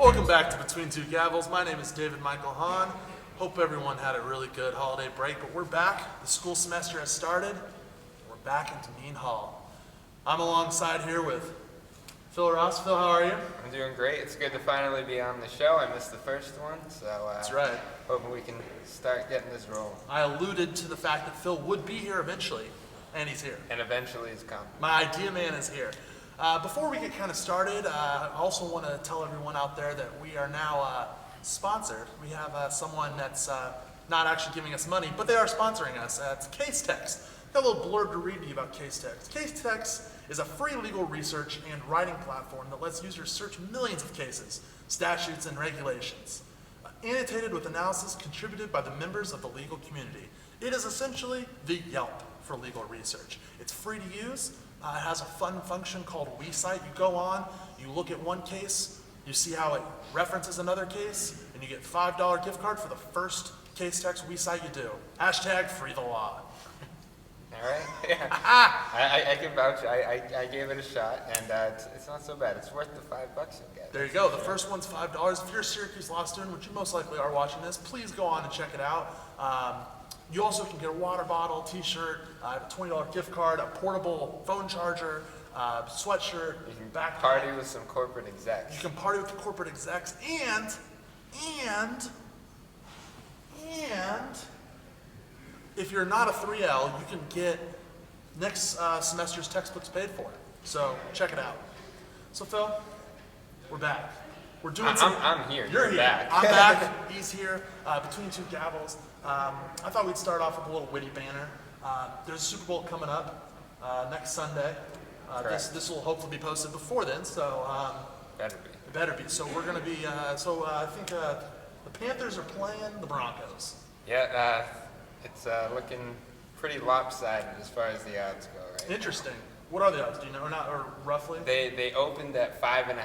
Welcome back to Between Two Gavels. My name is David Michael Hahn. Hope everyone had a really good holiday break, but we're back. The school semester has started. We're back into Mean Hall. I'm alongside here with Phil Ross. Phil, how are you? I'm doing great. It's good to finally be on the show. I missed the first one, so That's right. hoping we can start getting this rolling. I alluded to the fact that Phil would be here eventually, and he's here. And eventually it's coming. My idea man is here. Before we get kind of started, I also want to tell everyone out there that we are now sponsored. We have someone that's not actually giving us money, but they are sponsoring us. It's Casetext. Got a little blurb to read to you about Casetext. Casetext is a free legal research and writing platform that lets users search millions of cases, statutes, and regulations. Annotated with analysis contributed by the members of the legal community. It is essentially the Yelp for legal research. It's free to use. It has a fun function called WeCite. You go on, you look at one case, you see how it references another case, and you get a $5 gift card for the first Casetext WeCite you do. Hashtag free the law. All right? Yeah. I can vouch. I gave it a shot, and it's not so bad. It's worth the $5 you get. There you go. The first one's $5. If you're a Syracuse law student, which you most likely are watching this, please go on and check it out. You also can get a water bottle, t-shirt, a $20 gift card, a portable phone charger, sweatshirt, You can backpack. party with some corporate execs. You can party with the corporate execs, and if you're not a 3L, you can get next semester's textbooks paid for. So check it out. So Phil, we're back. We're doing I'm here. You're here. Back. I'm back. He's here. Between Two Gavels. I thought we'd start off with a little witty banner. There's a Super Bowl coming up next Sunday. This will hopefully be posted before then. So Better be. it better be. So we're going to be. I think the Panthers are playing the Broncos. Yeah, it's looking pretty lopsided as far as the odds go, right? Interesting. What are the odds? Do you know, or roughly? They opened at 5.5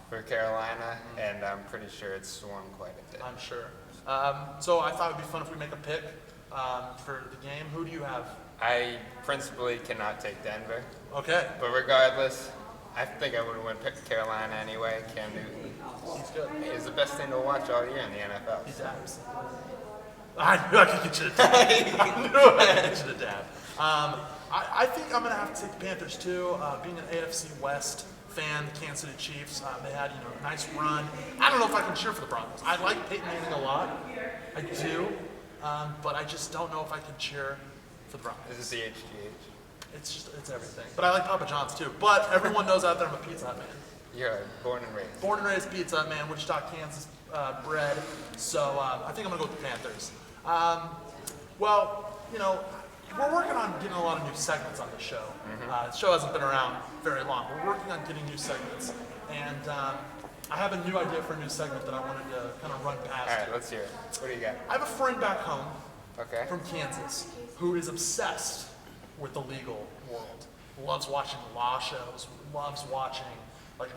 for Carolina, and I'm pretty sure it's swung quite a bit. I'm sure. So I thought it'd be fun if we make a pick for the game. Who do you have? I principally cannot take Denver, Okay. but regardless, I think I would win Carolina anyway. Cam Newton He's good. is the best thing to watch all year in the NFL. He's abs. I knew I could get you to dab. I knew I could get you to dab. I think I'm going to have to take the Panthers too. Being an AFC West fan, the Kansas City Chiefs, they had a nice run. I don't know if I can cheer for the Broncos. I like Peyton Manning a lot. I do. But I just don't know if I can cheer for the Broncos. This is the HGH. It's everything. But I like Papa John's too. But everyone knows out there I'm a Pizza Hut man. You're born and raised. Born and raised Pizza Hut man, Wichita, Kansas bred. So I think I'm going to go with the Panthers. We're working on getting a lot of new segments on the show. The show hasn't been around very long. We're working on getting new segments. And I have a new idea for a new segment that I wanted to kind of run past. All right, let's hear it. What do you got? I have a friend back home Okay. from Kansas who is obsessed with the legal world. Loves watching law shows, loves watching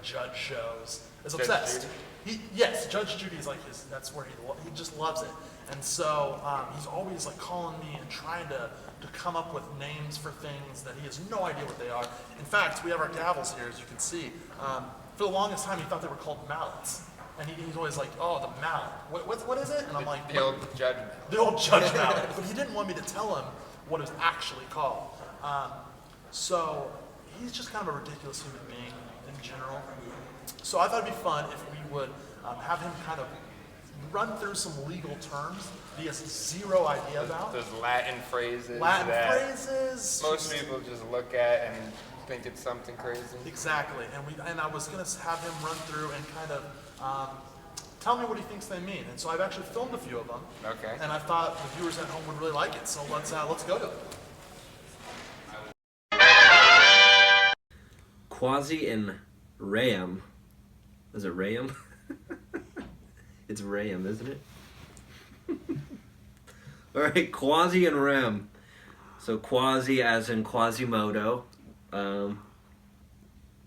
judge shows. Is Judge obsessed. Judy? Yes, Judge Judy is that's where he just loves it. And so he's always calling me and trying to come up with names for things that he has no idea what they are. In fact, we have our gavels here, as you can see. For the longest time, he thought they were called mallets. And he's always like, oh, the mallet. What is it? And I'm like, The old judge mallet. the old judge mallet. But he didn't want me to tell him what it was actually called. So he's just kind of a ridiculous human being in general. So I thought it'd be fun if we would have him kind of run through some legal terms that he has zero idea about. Those Latin phrases. Latin that phrases. Most people just look at and think it's something crazy. Exactly. And I was going to have him run through and kind of tell me what he thinks they mean. And so I've actually filmed a few of them. Okay. And I thought the viewers at home would really like it. So let's go to it. Quasi and Ram. Is it Ram? It's Ram, isn't it? Alright, Quasi and Ram. So Quasi as in Quasimodo.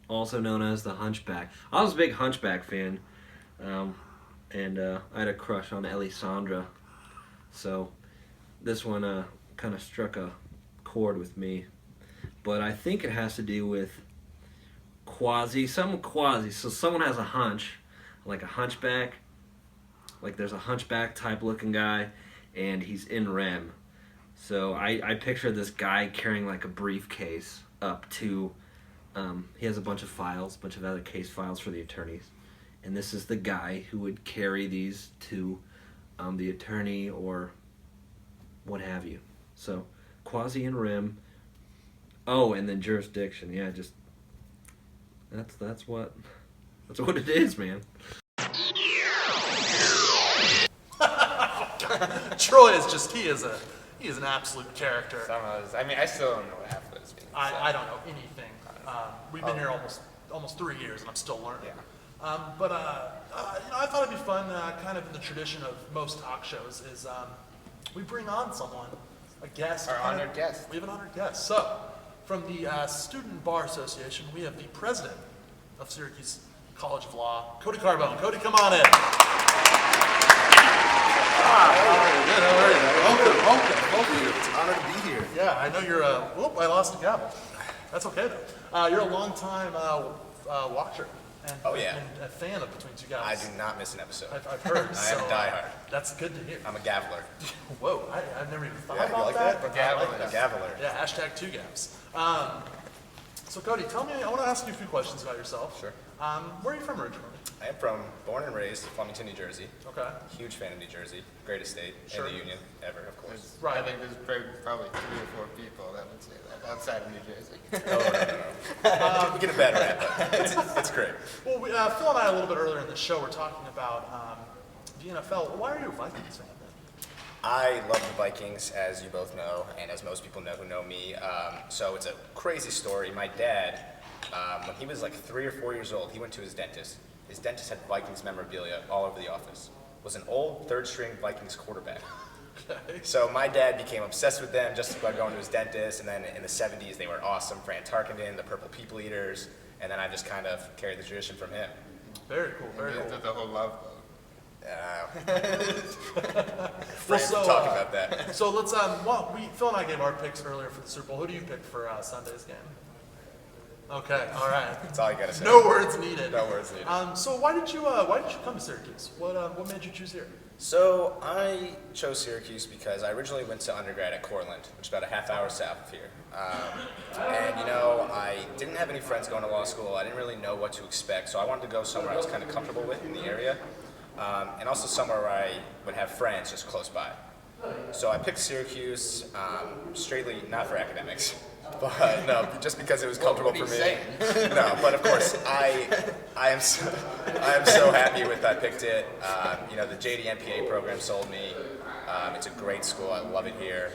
Also known as the Hunchback. I was a big Hunchback fan. And I had a crush on Elisandra. So this one kind of struck a chord with me. But I think it has to do with quasi. So someone has a hunch like a hunchback. Like there's a hunchback type looking guy, and he's in REM. So I picture this guy carrying like a briefcase up to, he has a bunch of files, a bunch of other case files for the attorneys. And this is the guy who would carry these to the attorney or what have you. So quasi and REM. Oh, and then jurisdiction. Yeah, just that's what it is, man. Troy is just he is an absolute character. Some of those, I mean, I still don't know what half of those mean. I don't know anything. We've been here almost 3 years, and I'm still learning. Yeah. But I thought it'd be fun, kind of in the tradition of most talk shows, is we bring on someone, a guest. Our honored guest. We have an honored guest. So, from the Student Bar Association, we have the president of Syracuse College of Law, Cody Carbone. Cody, come on in. Good, how are you? Welcome. It's an honor to be here. Yeah, I know you're I lost a gavel. That's okay though. You're a long-time watcher and, Oh, yeah. and a fan of Between Two Gavels. I do not miss an episode. I've heard. I am a diehard. That's good to hear. I'm a gaveler. Whoa, I've never even thought Yeah, you about like that. that? but I Gavel like is- that. A gaveler. Yeah, hashtag 2Gavs. So Cody, tell me, I want to ask you a few questions about yourself. Sure. Where are you from originally? I am born and raised Flemington, New Jersey. Okay. Huge fan of New Jersey. Greatest state Sure. in the Union ever, of course. Right. I think there's probably 3 or 4 people that would say that outside of New Jersey. No. We get a bad rap, but it's great. Well, Phil and I a little bit earlier in the show were talking about the NFL. Why are you a Vikings fan then? I love the Vikings, as you both know, and as most people know who know me. So it's a crazy story. My dad, when he was like 3 or 4 years old, he went to his dentist. His dentist had Vikings memorabilia all over the office. Was an old third-string Vikings quarterback. Okay. So my dad became obsessed with them just by going to his dentist, and then in the 70s they were awesome. Fran Tarkenton, the Purple People Eaters, and then I just kind of carried the tradition from him. Very cool. Very cool. The whole love Fran so, talking about that. So let's Phil and I gave our picks earlier for the Super Bowl. Who do you pick for Sunday's game? Okay, all right. That's all you gotta say. No words needed. No words needed. So why did you come to Syracuse? What made you choose here? So I chose Syracuse because I originally went to undergrad at Cortland, which is about a half hour south of here. And I didn't have any friends going to law school. I didn't really know what to expect, so I wanted to go somewhere I was kind of comfortable with in the area, and also somewhere where I would have friends just close by. So I picked Syracuse straightly, not for academics, but no, just because it was comfortable for me. No, but of course I am so happy with I picked it. The JD MPA program sold me. It's a great school. I love it here.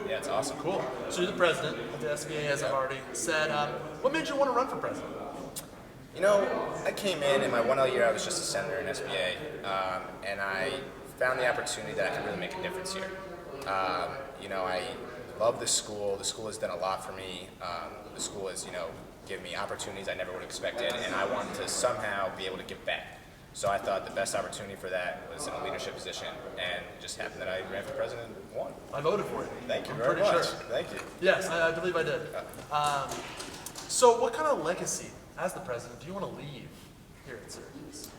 Yeah, it's awesome. Cool. So you're the president of the SBA, as I've already said. What made you want to run for president? I came in my 1L year, I was just a senator in SBA, and I found the opportunity that I could really make a difference here. I love this school. The school has done a lot for me. The school has, given me opportunities I never would have expected, and I wanted to somehow be able to give back. So I thought the best opportunity for that was in a leadership position, and it just happened that I ran for president and won. I voted for you. Thank you I'm very pretty much. sure. Thank you. Yes, I believe I did. So what kind of legacy, as the president, do you want to leave here at Syracuse?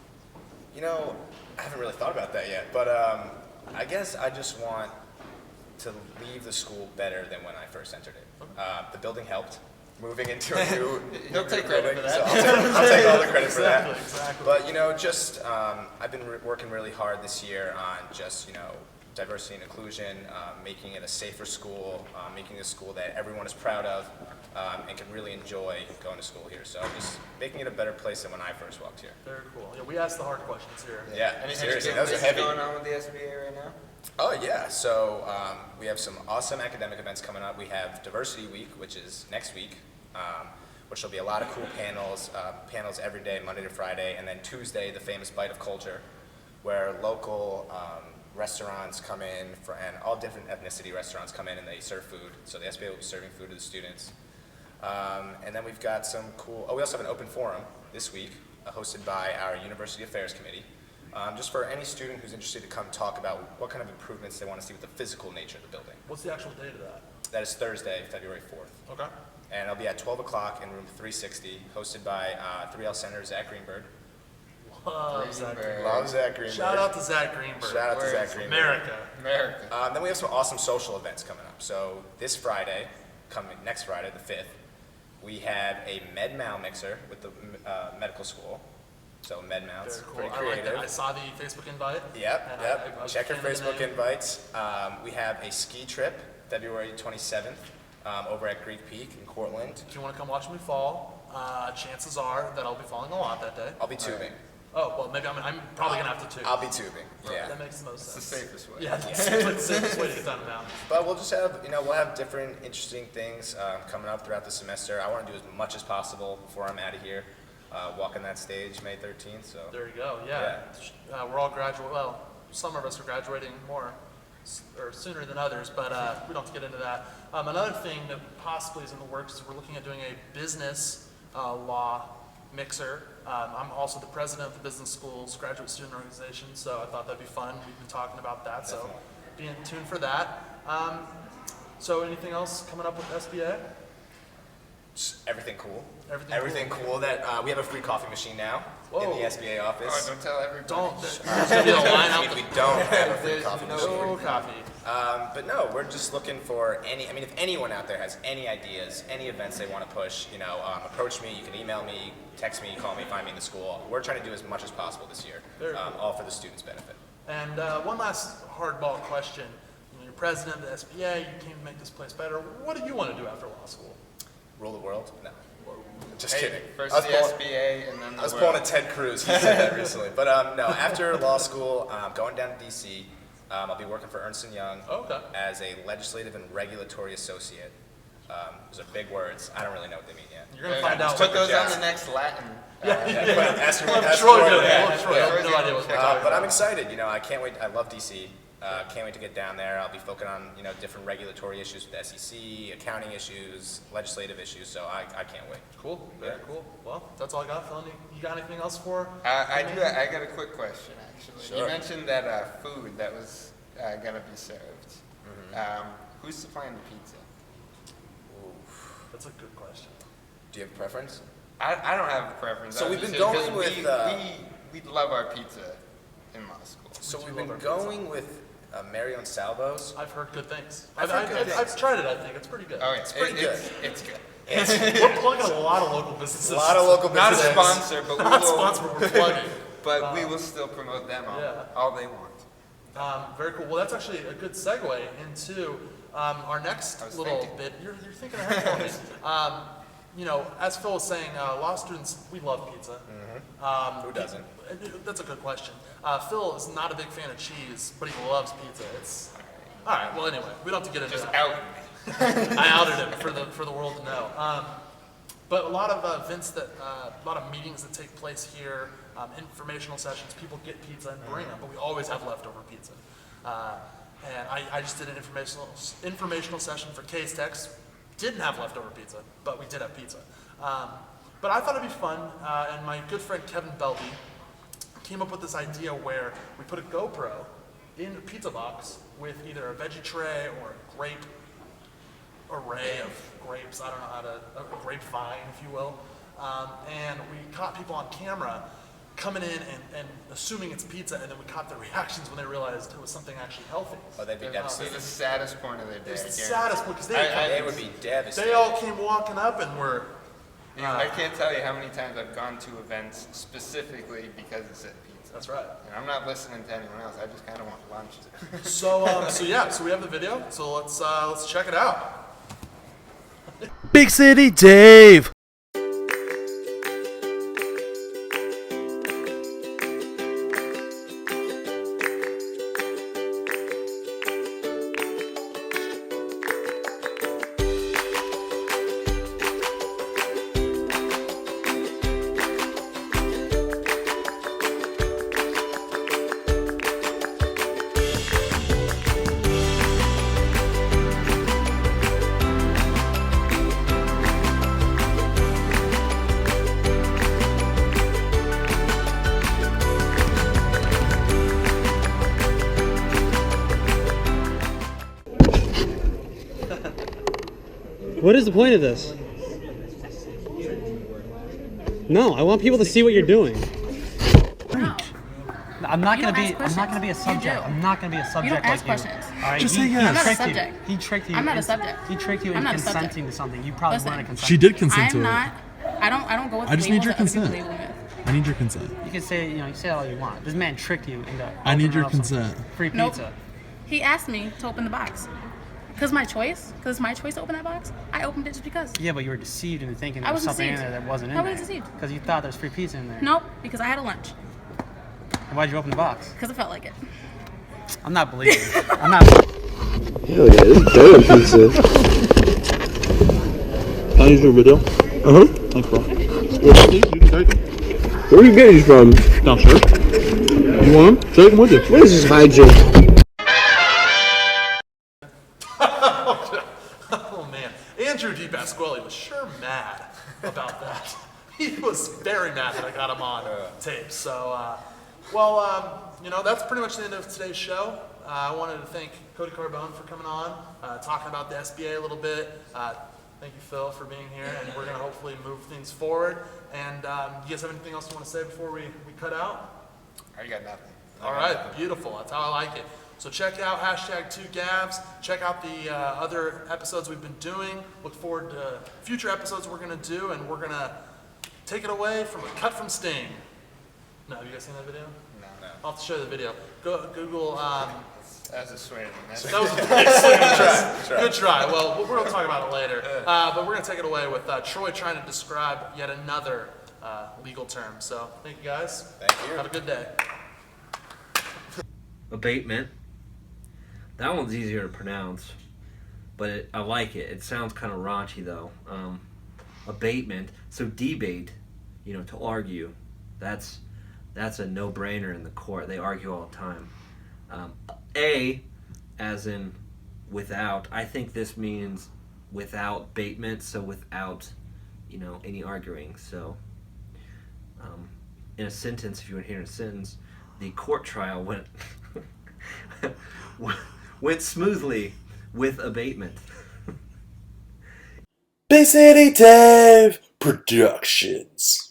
I haven't really thought about that yet, but I guess I just want to leave the school better than when I first entered it. The building helped. Moving into a new He'll take credit for that. so I'll take all the credit for that. Exactly. But I've been working really hard this year on just diversity and inclusion, making it a safer school, making a school that everyone is proud of, and can really enjoy going to school here. So just making it a better place than when I first walked here. Very cool. Yeah, we asked the hard questions here. Yeah, Any seriously, big those are things heavy. going on with the SBA right now? Oh yeah, so we have some awesome academic events coming up. We have Diversity Week, which is next week, which will be a lot of cool panels every day, Monday to Friday, and then Tuesday, the famous Bite of Culture, where local restaurants come in, and all different ethnicity restaurants come in and they serve food. So the SBA will be serving food to the students. And then we've got some cool, we also have an open forum this week, hosted by our University Affairs Committee. Just for any student who's interested to come talk about what kind of improvements they want to see with the physical nature of the building. What's the actual date of that? That is Thursday, February 4th. Okay. And it'll be at 12 o'clock in room 360, hosted by 3L Senator Zach Greenberg. Love Zach Greenberg. Love Zach Greenberg. Shout out to Zach Greenberg. Shout out to Zach Greenberg. America. Then we have some awesome social events coming up. So this Friday, next Friday, the 5th, we have a med-mal mixer with the medical school. So med-mal's Very cool. pretty I like creative. that. I saw the Facebook invite. Yep, and yep. I was Check your a fan of the Facebook name. invites. We have a ski trip, February 27th, over at Greek Peak in Cortland. If you want to come watch me fall, chances are that I'll be falling a lot that day. I'll be tubing. Oh, well, maybe I'm probably going to have to too. I'll be tubing, yeah. That makes the most It's the sense. safest way. Yeah, it's the safest way to get done now. But we'll just have, we'll have different interesting things coming up throughout the semester. I want to do as much as possible before I'm out of here, walking that stage May 13th, so. There you go, yeah. We're all graduating, well, some of us are graduating more or sooner than others, but we don't have to get into that. Another thing that possibly is in the works is we're looking at doing a business law mixer. I'm also the president of the business school's graduate student organization, so I thought that'd be fun. We've been talking about that, so be in tune for that. So anything else coming up with SBA? Just everything cool. Everything cool that we have a free coffee machine now in Whoa. the SBA office. Oh, don't tell everybody. Don't, there's gonna be a line out we the don't have a free There's coffee no machine. no coffee. But no, we're just looking for if anyone out there has any ideas, any events they want to push, approach me. You can email me, text me, call me, find me in the school. We're trying to do as much as possible this year, Very cool. all for the students' benefit. And one last hardball question. You're president of the SBA, you came to make this place better. What do you want to do after law school? Rule the world? No. Just Hey, kidding. first I was the pulling- SBA and then the I was world. pulling a Ted Cruz. He said that recently. But no, after law school, going down to D.C., I'll be working for Ernst & Young Okay. as a legislative and regulatory associate. Those are big words. I don't really know what they mean yet. You're going to find out. Put what those on jazz. the next Latin. Ask We'll have ask Troy Troy. do it. Yeah. We'll have Troy. I have no idea what we're talking But I'm about. excited. I can't wait. I love DC. Can't wait to get down there. I'll be focusing on different regulatory issues with the SEC, accounting issues, legislative issues. So I can't wait. Cool. Very cool. Well, that's all I got, Phil. You got anything else for? I got a quick question, actually. Sure. You mentioned that food that was going to be served. Who's supplying the pizza? That's a good question. Do you have a preference? I don't have a preference. So we've been obviously, going because with, we love our pizza in law school. So do we've love been our pizza. going with Marion Salvo's. I've heard good things. I've heard good I've things. tried it, I think. It's pretty good. Oh, yeah, It's pretty good. It's good. We're plugging a lot of local businesses. A lot of local Not a businesses. sponsor, but we Not will. sponsored, but we're plugging. But we will still promote them Yeah. all they want. Very cool. Well, that's actually a good segue into our next I was little thinking. bit. You're thinking ahead for me. As Phil was saying, law students, we love pizza. Who doesn't? That's a good question. Phil is not a big fan of cheese, but he loves pizza. It's all right. Well, anyway, we don't have to get into Just that. out. I outed him for the world to know. But a lot of events a lot of meetings that take place here, informational sessions, people get pizza and bring them, but we always have leftover pizza. And I just did an informational session for Case Techs. Didn't have leftover pizza, but we did have pizza. But I thought it'd be fun, and my good friend Kevin Belby came up with this idea where we put a GoPro in a pizza box with either a veggie tray or a grape array of grapes, I don't know how to, a grapevine, if you will. And we caught people on camera coming in and assuming it's pizza, and then we caught their reactions when they realized it was something actually healthy. Oh, they'd be It's devastated. the saddest point of their day. It was the I guarantee. saddest one, because They would be devastated. they all came walking up and were, I can't tell you how many times I've gone to events specifically because it said pizza. that's right. And I'm not listening to anyone else. I just kind of want lunch. So we have the video, so let's check it out. Big City Dave. What is the point of this? No, I want people to see what you're doing. I'm not You gonna don't be. ask I'm not gonna be a questions. You subject. do. I'm not gonna be a subject don't ask like questions. you. All right. Just he, say yes. He I'm not a tricked subject. you. He tricked you. I'm not a in- subject. He tricked you I'm into not a subject. consenting to something. You probably Listen. weren't a consent. She did consent to I'm it. not. I don't go with I just need labels your that other people consent. label me with. I need your consent. You can say, you say all you want. This man tricked you into. I need opening your up some consent. Free Nope. pizza. He asked me to open the box. Because my choice. Because it's my choice to open that box. I opened it just because. Yeah, but you were deceived into thinking I there was wasn't something in deceived. there that wasn't in How there. was I deceived? Because you thought there was free pizza in there. Nope. Because I had a lunch. And why'd you open the box? Because it felt like it. I'm not believing you. I'm not. Hell yeah, this is better pizza. Can I use your video? Uh-huh. Thanks, bro. You can take them. Where are you getting these from? Downstairs. You want them? Take them with you. What is this hijink? Oh man, Andrew DiPasquale was sure mad about that. He was very mad that I got him on tape. So, that's pretty much the end of today's show. I wanted to thank Cody Carbone for coming on, talking about the SBA a little bit. Thank you, Phil, for being here, and we're going to hopefully move things forward. And you guys have anything else you want to say before we cut out? I got nothing. All right, beautiful. That's how I like it. So check out #2Gavs. Check out the other episodes we've been doing. Look forward to future episodes we're going to do, and we're going to take it away from a cut from Sting. No, have you guys seen that video? No. I'll have to show you the video. Go Google. That's a swing. That was a nice good try. Well, we're going to talk about it later. But we're going to take it away with Troy trying to describe yet another legal term. So thank you guys. Thank you. Have a good day. Abatement. That one's easier to pronounce, but I like it. It sounds kind of raunchy though. Abatement. So debate, to argue. That's a no-brainer in the court. They argue all the time. A, as in without. I think this means without batement, so without, any arguing. So, in a sentence, if you want to hear a sentence, the court trial went went smoothly with abatement. Big City Dave Productions.